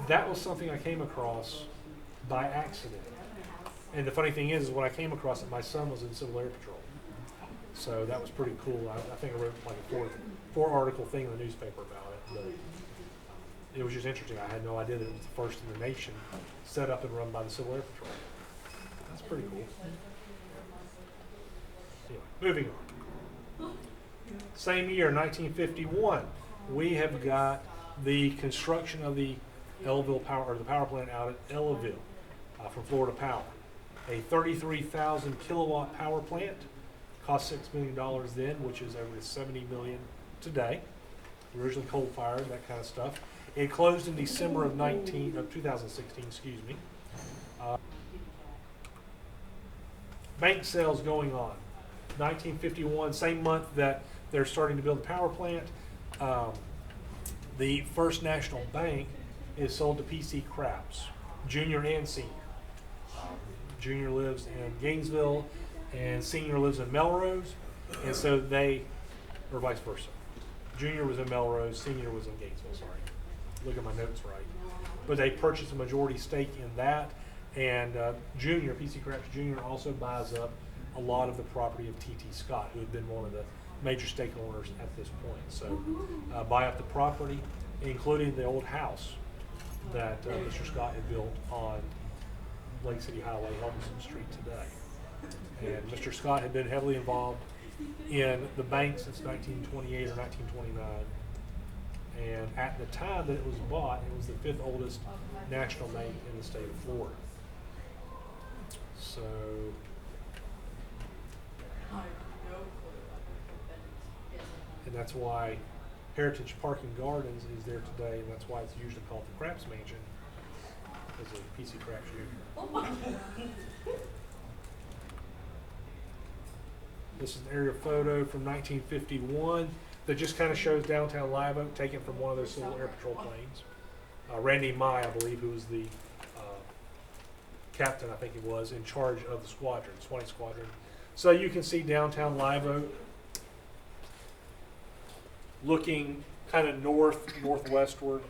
that was something I came across by accident. And the funny thing is when I came across it, my son was in Civil Air Patrol. So that was pretty cool. I think I wrote like a four article thing in the newspaper about it. But it was just interesting. I had no idea that it was the first in the nation set up and run by the Civil Air Patrol. That's pretty cool. Anyway, moving on. Same year, 1951, we have got the construction of the Ellaville power, or the power plant out at Ellaville from Florida Power. A 33,000 kilowatt power plant, cost $6 million then, which is over $70 million today. Originally coal-fired, that kind of stuff. It closed in December of 2016. Excuse me. Bank sales going on. 1951, same month that they're starting to build the power plant. The First National Bank is sold to P.C. Krauss, Junior and Senior. Junior lives in Gainesville, and Senior lives in Melrose, and so they, or vice versa. Junior was in Melrose, Senior was in Gainesville, sorry. Look at my notes right. But they purchased a majority stake in that, and Junior, P.C. Krauss Jr. also buys up a lot of the property of T.T. Scott, who had been one of the major stakeholders at this point. So buy up the property, including the old house that Mr. Scott had built on Lake City Highway, Helmsley Street today. And Mr. Scott had been heavily involved in the bank since 1928 or 1929. And at the time that it was bought, it was the 5th oldest national bank in the state of Florida. So and that's why Heritage Park and Gardens is there today, and that's why it's usually called the Krauss Mansion, because of P.C. Krauss Jr. This is an aerial photo from 1951 that just kind of shows downtown Live Oak, taken from one of those Civil Air Patrol planes. Randy Mai, I believe, who was the captain, I think it was, in charge of the squadron, Suwannee Squadron. So you can see downtown Live Oak, looking kind of northwestward.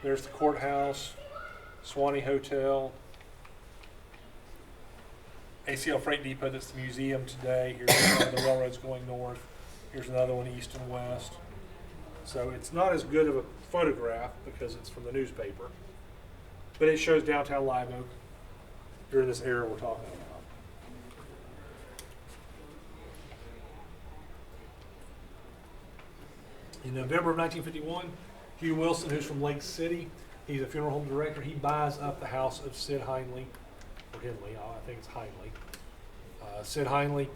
There's the courthouse, Suwannee Hotel, ACL Freight Depot, that's the museum today. Here's one of the railroads going north. Here's another one east and west. So it's not as good of a photograph because it's from the newspaper, but it shows downtown Live Oak during this era we're talking about. In November of 1951, Hugh Wilson, who's from Lake City, he's a funeral home director. He buys up the house of Sid Heinley, or Henley, I think it's Heinley. Sid Heinley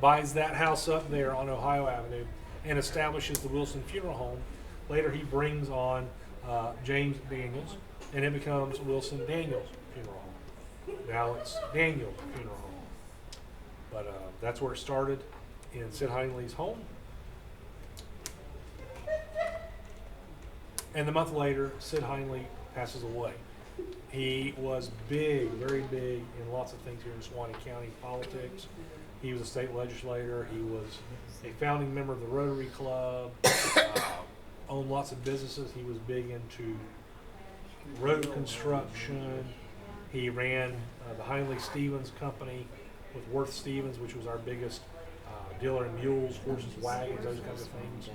buys that house up there on Ohio Avenue and establishes the Wilson Funeral Home. Later he brings on James Daniels, and it becomes Wilson Daniels Funeral Home. Now it's Daniel Funeral Home. But that's where it started, in Sid Heinley's home. And a month later, Sid Heinley passes away. He was big, very big in lots of things here in Suwannee County politics. He was a state legislator. He was a founding member of the Rotary Club, owned lots of businesses. He was big into road construction. He ran the Heinley Stevens Company with Worth Stevens, which was our biggest dealer in mules, horses, wagons, those kinds of things.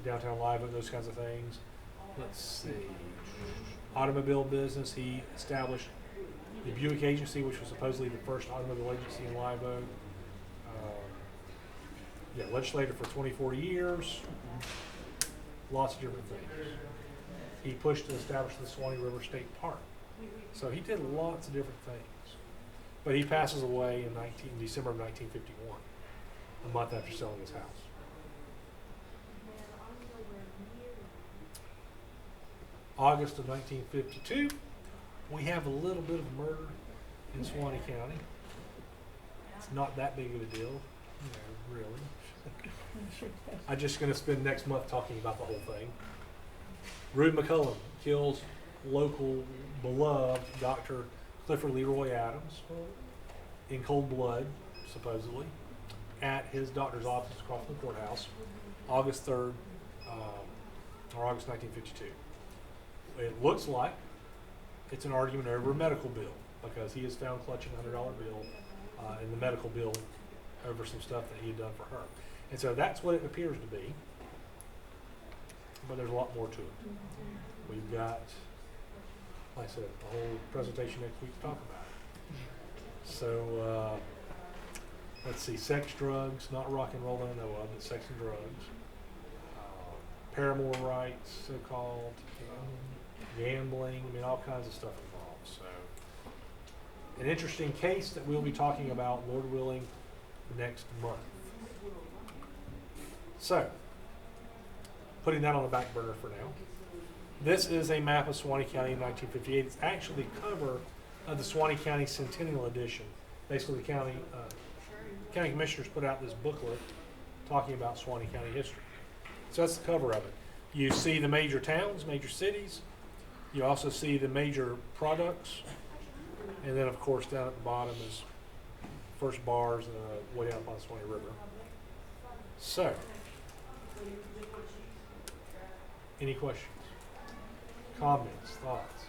Downtown Live Oak, those kinds of things. Let's see. Automobile business. He established the Buick Agency, which was supposedly the first automobile agency in Live Oak. Legislator for 24 years. Lots of different things. He pushed to establish the Suwannee River State Park. So he did lots of different things. But he passes away in December of 1951, a month after selling his house. August of 1952, we have a little bit of murder in Suwannee County. It's not that big of a deal, really. I'm just going to spend next month talking about the whole thing. Rube McCullum kills local beloved Dr. Clifford Leroy Adams in cold blood, supposedly, at his doctor's office across from the courthouse, August 3rd, or August 1952. It looks like it's an argument over a medical bill, because he is found clutching a $100 bill in the medical bill over some stuff that he had done for her. And so that's what it appears to be, but there's a lot more to it. We've got, like I said, a whole presentation next week to talk about it. So let's see, sex, drugs, not rock and roll that I know of, but sex and drugs. Paramour rights, so-called, gambling, I mean, all kinds of stuff involved. So, an interesting case that we'll be talking about, Lord willing, next month. So, putting that on the back burner for now. This is a map of Suwannee County in 1958. It's actually the cover of the Suwannee County Centennial Edition. Basically, the county commissioners put out this booklet talking about Suwannee County history. So that's the cover of it. You see the major towns, major cities. You also see the major products. And then, of course, down at the bottom is first bars way out on the Suwannee River. So, any questions, comments, thoughts?